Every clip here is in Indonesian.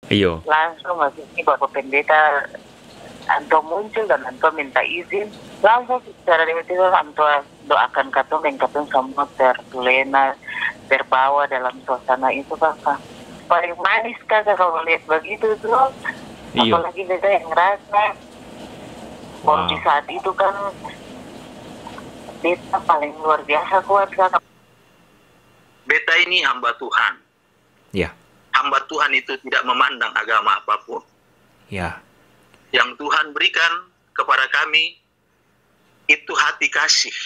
Iyo. Langsung maksudnya Bapak Pendeta Anto muncul dan Anto minta izin. Langsung secara tiba-tiba Anto doakan katong dan katong semua terlena, terbawa dalam suasana itu kakak. Paling manis kakak kalau lihat begitu tuh. Iyo. Apalagi beta yang ngerasa. Wow. Di saat itu kan beta paling luar biasa kuat kakak. Beta ini hamba Tuhan. Ya. Hamba Tuhan itu tidak memandang agama apapun. Ya. Yang Tuhan berikan kepada kami itu hati kasih.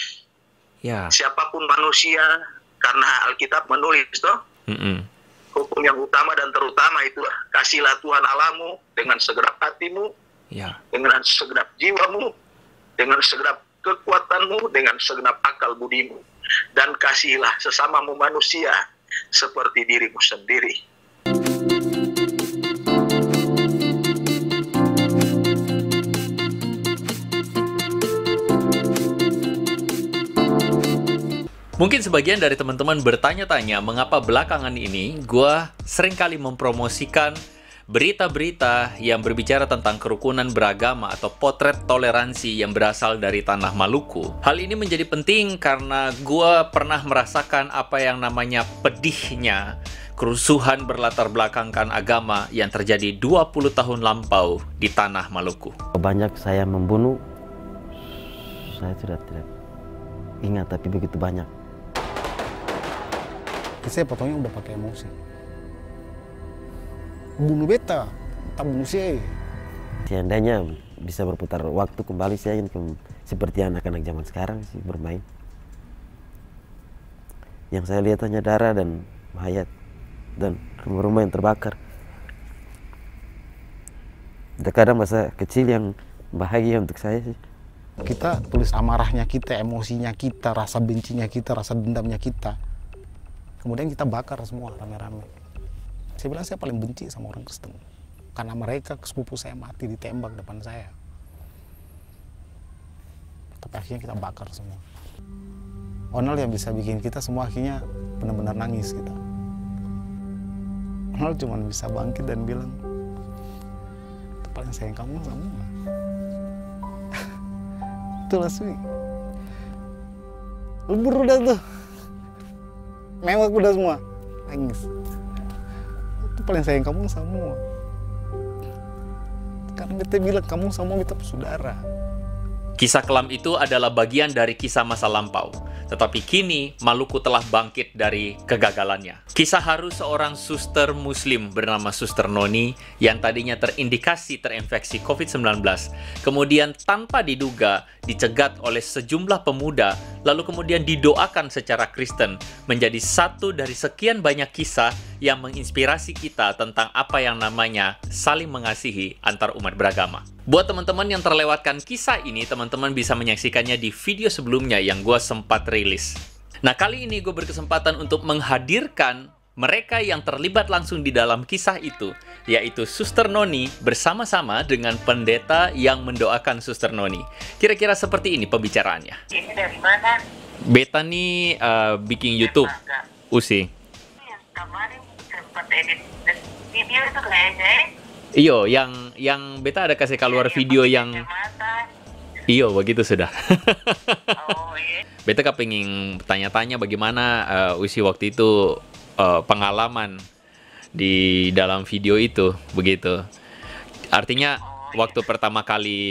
Ya. Siapapun manusia, karena Alkitab menulis toh, hukum yang utama dan terutama itulah kasihlah Tuhan Allahmu dengan segenap hatimu, ya, dengan segenap jiwamu, dengan segenap kekuatanmu, dengan segenap akal budimu, dan kasihilah sesamamu manusia seperti dirimu sendiri. Mungkin sebagian dari teman-teman bertanya-tanya mengapa belakangan ini gua seringkali mempromosikan berita-berita yang berbicara tentang kerukunan beragama atau potret toleransi yang berasal dari tanah Maluku. Hal ini menjadi penting karena gua pernah merasakan apa yang namanya pedihnya kerusuhan berlatar belakangkan agama yang terjadi 20 tahun lampau di tanah Maluku. Banyak saya membunuh, saya sudah tidak ingat, tapi begitu banyak. Saya potongnya udah pakai emosi. Bunuh beta, tak bunuh saya. Seandainya bisa berputar waktu kembali, saya ingin seperti anak-anak zaman sekarang sih bermain. Yang saya lihat hanya darah dan mayat dan rumah-rumah yang terbakar. Terkadang masa kecil yang bahagia untuk saya sih. Kita tulis amarahnya kita, emosinya kita, rasa bencinya kita, rasa dendamnya kita. Kemudian kita bakar semua rame-rame. Saya bilang saya paling benci sama orang Kristen. Karena mereka, sepupu saya mati ditembak depan saya. Tapi akhirnya kita bakar semua. Onel yang bisa bikin kita semua akhirnya benar-benar nangis kita. Onel cuma bisa bangkit dan bilang, itu paling sayang kamu semua. Itulah Sui. Lebur udah tuh. Mewah udah semua. Nangis. Itu paling sayang kamu semua. Karena beta bilang kamu semua beta saudara. Kisah kelam itu adalah bagian dari kisah masa lampau. Tetapi kini Maluku telah bangkit dari kegagalannya. Kisah haru seorang suster muslim bernama Suster Noni yang tadinya terindikasi terinfeksi COVID-19, kemudian tanpa diduga dicegat oleh sejumlah pemuda, lalu kemudian didoakan secara Kristen, menjadi satu dari sekian banyak kisah yang menginspirasi kita tentang apa yang namanya saling mengasihi antar umat beragama. Buat teman-teman yang terlewatkan kisah ini, teman-teman bisa menyaksikannya di video sebelumnya yang gue sempat rilis. Nah, kali ini gue berkesempatan untuk menghadirkan mereka yang terlibat langsung di dalam kisah itu, yaitu Suster Noni bersama-sama dengan pendeta yang mendoakan Suster Noni. Kira-kira seperti ini pembicaraannya. Ini dari mana? Beta nih bikin YouTube, Usi. Kemarin sempat edit video itu kayaknya. Iyo, yang beta ada kasih keluar video yang iyo begitu sudah. Oh iya. Beta kepingin tanya-tanya bagaimana Usi waktu itu pengalaman di dalam video itu begitu. Artinya waktu pertama kali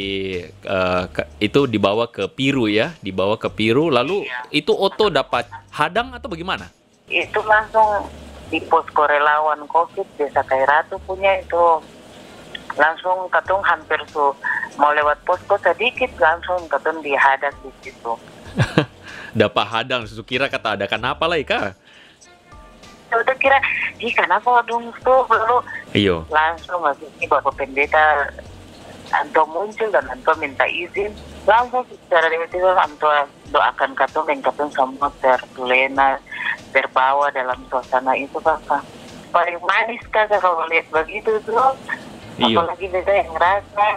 itu dibawa ke Piru ya, dibawa ke Piru, lalu itu Oto dapat hadang atau bagaimana? Itu langsung di posko relawan COVID Desa Kairatu punya itu. Langsung katong hampir mau lewat posko sedikit langsung katong dihadap di situ. Dapat hadang, susu kira kata ada kenapa lah Ika? Udah kira, kenapa dong tuh lalu Iyo. langsung maksudnya Bapak Pendeta Anto muncul dan Anto minta izin. Langsung secara tiba-tiba Anto doakan katong dan katong semua terlena, terbawa dalam suasana itu kakak. Paling manis kakak kalau lihat begitu tuh. Iyo. Apalagi beta yang ngerasa.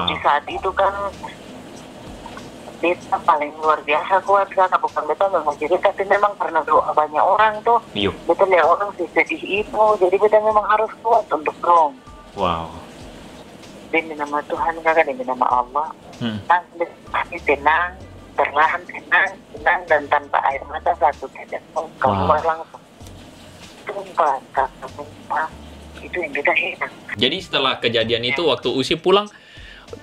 Di saat itu kan beta paling luar biasa kuat kakak, bukan beta mengakhiri, tapi memang karena doa banyak orang tuh. Iya. Beta lihat orang sedih itu, jadi beta memang harus kuat untuk dong. Wow. Demi nama Tuhan kakak, demi nama Allah. Pasti tenang, perlahan tenang, dan tanpa air mata satu tetes pun keluar langsung. Tumpah kakak, tumpah. Itu yang beta heran. Jadi setelah kejadian itu waktu Usi pulang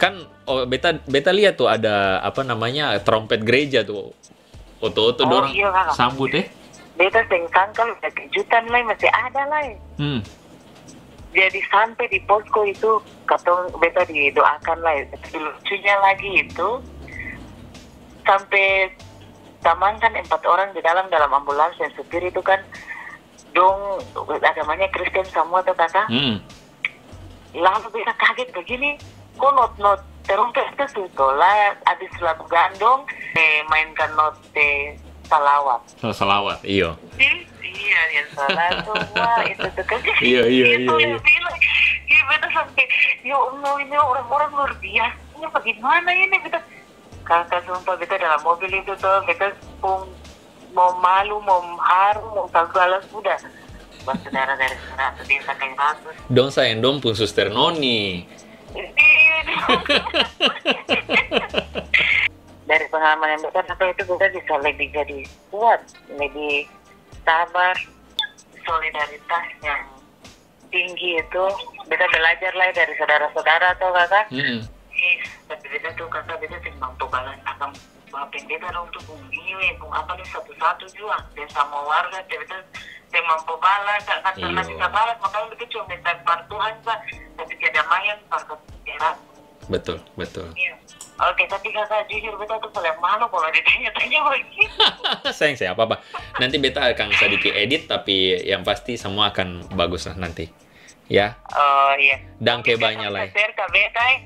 kan beta lihat tuh ada apa namanya trompet gereja tuh. Oto-oto dorang iya, kakak. sambut Beta sengkangkal ada kejutan lah, masih ada lah. Jadi sampai di posko itu katong beta didoakan lah. Lucunya lagi itu sampai taman kan 4 orang di dalam ambulans, yang supir itu kan dong agamanya Kristen semua tuh kakak. Lalu bisa kaget begini, kok not trompet itu lah habis lagu gandong mainkan not salawat. Salawat, iya. Iya, yang salah semua itu tuh kan. Iya. Iya, beta sampai ya Allah, ini orang-orang luar biasa. Ini bagaimana ini beta? Kakak sumpah beta dalam mobil itu tuh beta pun mau malu, mau haru, mau segala sudah. Buat saudara dari 100 desa ke 100. Dong sayang dong pun Suster Noni. Dari pengalaman yang beta sampai itu beta bisa lebih jadi kuat, lebih sabar, solidaritas yang tinggi itu. Beta belajar lah dari saudara-saudara tuh kakak. Tapi beta tuh kakak beta mampu balas akan maafin beta dong tuh bumi, apa nih satu-satu juga. Dan sama warga beta mampu balas, karena bisa balas, makanya beta cuma minta bantuan pak. Tapi tiada mayat, parkot berat. Betul. Iya. Oke, tapi kakak jujur beta tuh paling malu kalau ditanya-tanya begitu. Sayang apa-apa. Nanti beta akan sedikit edit, tapi yang pasti semua akan bagus lah nanti. Ya. Oh iya. Dangke banyak lah.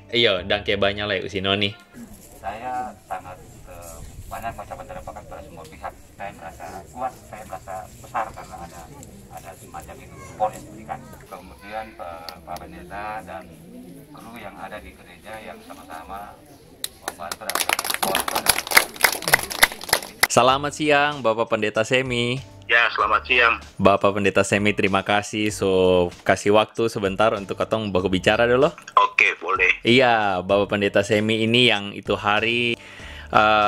Iya, dangke banyak lah Usi Noni. Saya sangat banyak mengucapkan terima kasih kepada semua pihak. Saya merasa kuat, saya merasa besar karena ada semacam itu support yang diberikan. Kemudian Pak Pendeta dan kru yang ada di gereja yang sama-sama membantu dan support. Selamat siang Bapak Pendeta Semi. Ya, selamat siang. Bapak Pendeta Semi, terima kasih kasih waktu sebentar untuk ketong baku bicara dulu. Oke, boleh. Iya, Bapak Pendeta Semi ini yang itu hari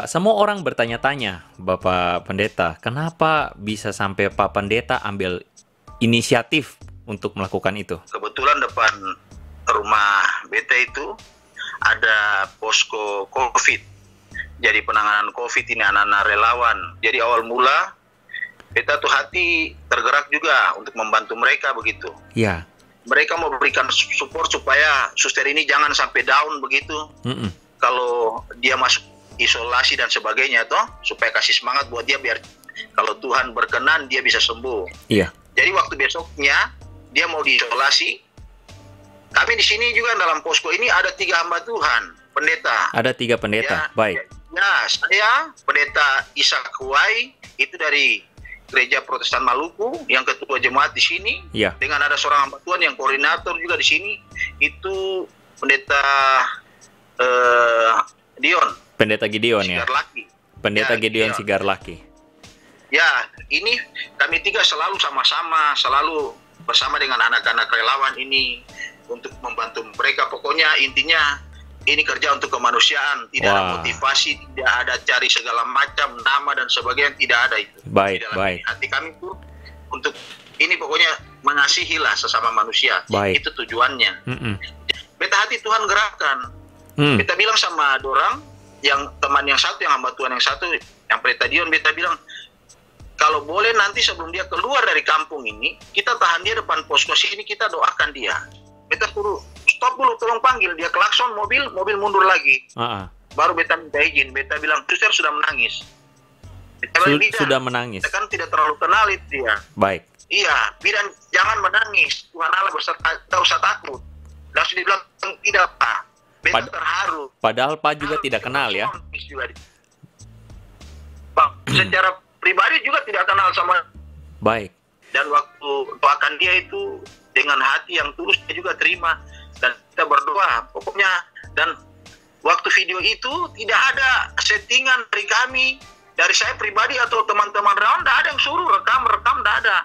semua orang bertanya-tanya, Bapak Pendeta, kenapa bisa sampai Pak Pendeta ambil inisiatif untuk melakukan itu? Kebetulan depan rumah beta itu ada posko COVID. Jadi penanganan COVID ini anak-anak relawan. Jadi awal mula beta tuh hati tergerak juga untuk membantu mereka begitu. Ya. Mereka mau berikan support supaya suster ini jangan sampai down begitu. Kalau dia masuk isolasi dan sebagainya toh, supaya kasih semangat buat dia biar kalau Tuhan berkenan dia bisa sembuh. Iya. Jadi waktu besoknya dia mau diisolasi. Kami di sini juga dalam posko ini ada 3 hamba Tuhan, pendeta. Ada 3 pendeta, ya, baik. Ya, saya pendeta Ishak Huwai itu dari Gereja Protestan Maluku, yang ketua jemaat di sini. Ya. Dengan ada seorang hamba Tuhan yang koordinator juga di sini, itu pendeta Dion. Pendeta Gideon ya. Sigarlaki. Pendeta Ya, Gideon Gideon. Sigarlaki. Ya, ini kami 3 selalu sama-sama, selalu bersama dengan anak-anak relawan ini untuk membantu mereka. Pokoknya intinya ini kerja untuk kemanusiaan, tidak ada motivasi, tidak ada cari segala macam nama dan sebagainya, tidak ada itu. Baik, di dalam baik. hati kami itu untuk ini pokoknya mengasihilah sesama manusia. Baik. Itu tujuannya. Beta hati Tuhan gerakan. Beta bilang sama dorang, yang teman yang satu, yang hamba Tuhan yang satu, yang pendeta Dion, beta bilang, kalau boleh nanti sebelum dia keluar dari kampung ini, kita tahan dia depan posko sini, kita doakan dia. Beta suruh stop dulu, tolong panggil dia, klakson mobil mundur lagi. Baru beta minta izin, beta bilang, suster sudah menangis. Sudah menangis. Kita kan tidak terlalu kenal itu dia. Baik. Iya, bidan jangan menangis, Tuhan Allah berserta, tidak usah takut. Langsung dibilang, tidak Pak, beta terharu. Padahal Pak juga tidak kenal ya. Pak, secara pribadi juga tidak kenal sama. Baik. Dan waktu doakan dia itu dengan hati yang tulus dia juga terima, dan kita berdoa pokoknya. Dan waktu video itu tidak ada settingan dari kami, dari saya pribadi atau teman-teman relawan, tidak ada yang suruh rekam, tidak ada.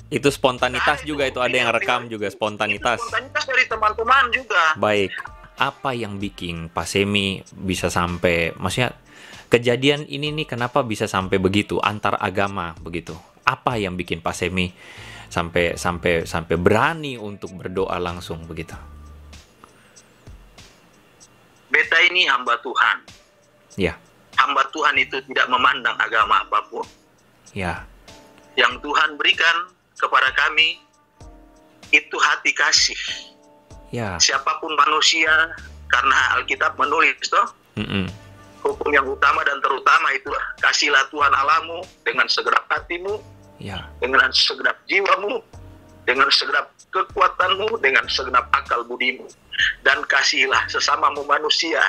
Itu spontanitas juga, itu ada yang rekam juga, spontanitas. Itu spontanitas dari teman-teman juga. Baik, apa yang bikin Pak Semi bisa sampai, maksudnya kejadian ini nih kenapa bisa sampai begitu antar agama begitu? Apa yang bikin Pak Semi sampai berani untuk berdoa langsung begitu? Beta ini hamba Tuhan. Ya. Hamba Tuhan itu tidak memandang agama apapun. Ya. Yang Tuhan berikan kepada kami itu hati kasih. Ya. Siapapun manusia, karena Alkitab menulis toh. Hukum yang utama dan terutama itulah, kasihlah Tuhan Allahmu dengan segenap hatimu, ya, dengan segenap jiwamu, dengan segenap kekuatanmu, dengan segenap akal budimu, dan kasihilah sesamamu manusia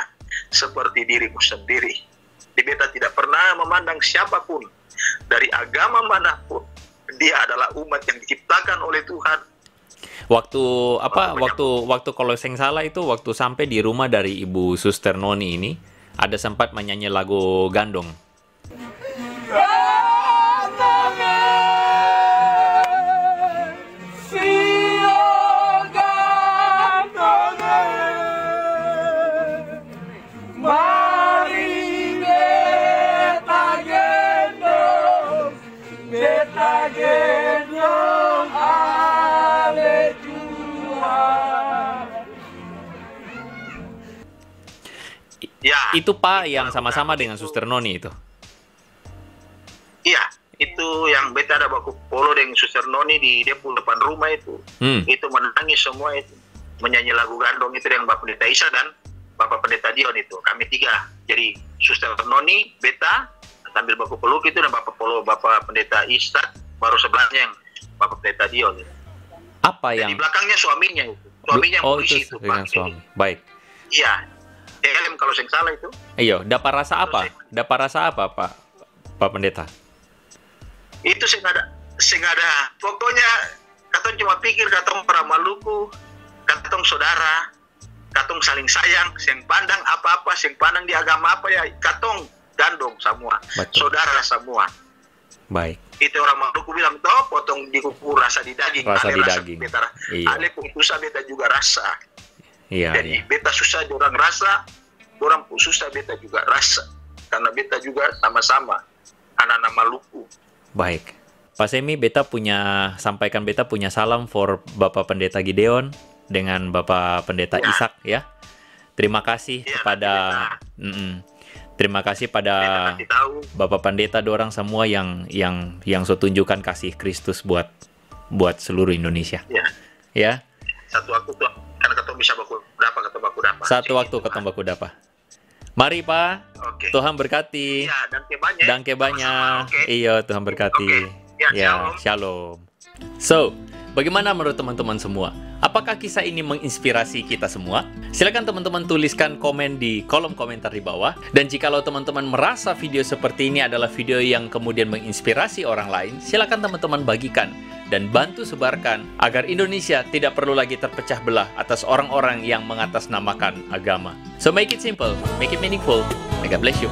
seperti dirimu sendiri. Di Beta tidak pernah memandang siapapun dari agama manapun, dia adalah umat yang diciptakan oleh Tuhan. Waktu kalau saya salah itu waktu sampai di rumah dari Ibu Suster Noni ini ada sempat menyanyi lagu Gandong. Ya, itu Pak yang sama-sama dengan Suster Noni itu? Iya, itu yang Beta ada baku polo dengan Suster Noni di depul depan rumah itu. Itu menangis semua itu. Menyanyi lagu Gandong itu dengan Bapak Pendeta Isa dan Bapak Pendeta Dion itu. Kami tiga. Jadi Suster Noni, Beta, sambil baku peluk itu, dan Bapak Pendeta Isa, baru sebelahnya yang Bapak Pendeta Dion itu. Apa yang? Di belakangnya suaminya itu. Suaminya yang polisi itu. Dengan suami. Baik. Iya. TLM kalau saya salah itu. Iya, dapat rasa apa? Dapat rasa apa, Pak Pendeta? Itu saya nggak ada. Pokoknya katong cuma pikir katong orang Maluku, katong saudara, katong saling sayang, sing pandang apa-apa, sing pandang di agama apa ya, katong Gandong semua, saudara semua. Baik. Itu orang Maluku bilang toh, potong di kuku rasa di daging. Rasa di daging. Ale pun susah Beta juga rasa. Iya, jadi iya. Beta susah orang rasa, orang pun susah Beta juga rasa, karena Beta juga sama-sama anak-anak Maluku. Baik, Pak Semi, Beta sampaikan Beta punya salam for Bapak Pendeta Gideon dengan Bapak Pendeta Ishak ya. Terima kasih terima kasih pada Bapak Pendeta dorang semua yang so tunjukkan kasih Kristus buat seluruh Indonesia. Ya. Satu waktu tuh kan ketemu bisa baku dapat. Satu waktu ketemu baku dapat. Mari Pak. Okay. Tuhan berkati. Iya, danke banyak. Okay. Iya, Tuhan berkati. Okay. Ya, shalom. So, bagaimana menurut teman-teman semua? Apakah kisah ini menginspirasi kita semua? Silakan teman-teman tuliskan komen di kolom komentar di bawah. Dan jikalau teman-teman merasa video seperti ini adalah video yang kemudian menginspirasi orang lain, silakan teman-teman bagikan dan bantu sebarkan agar Indonesia tidak perlu lagi terpecah belah atas orang-orang yang mengatasnamakan agama. So make it simple, make it meaningful. May God bless you.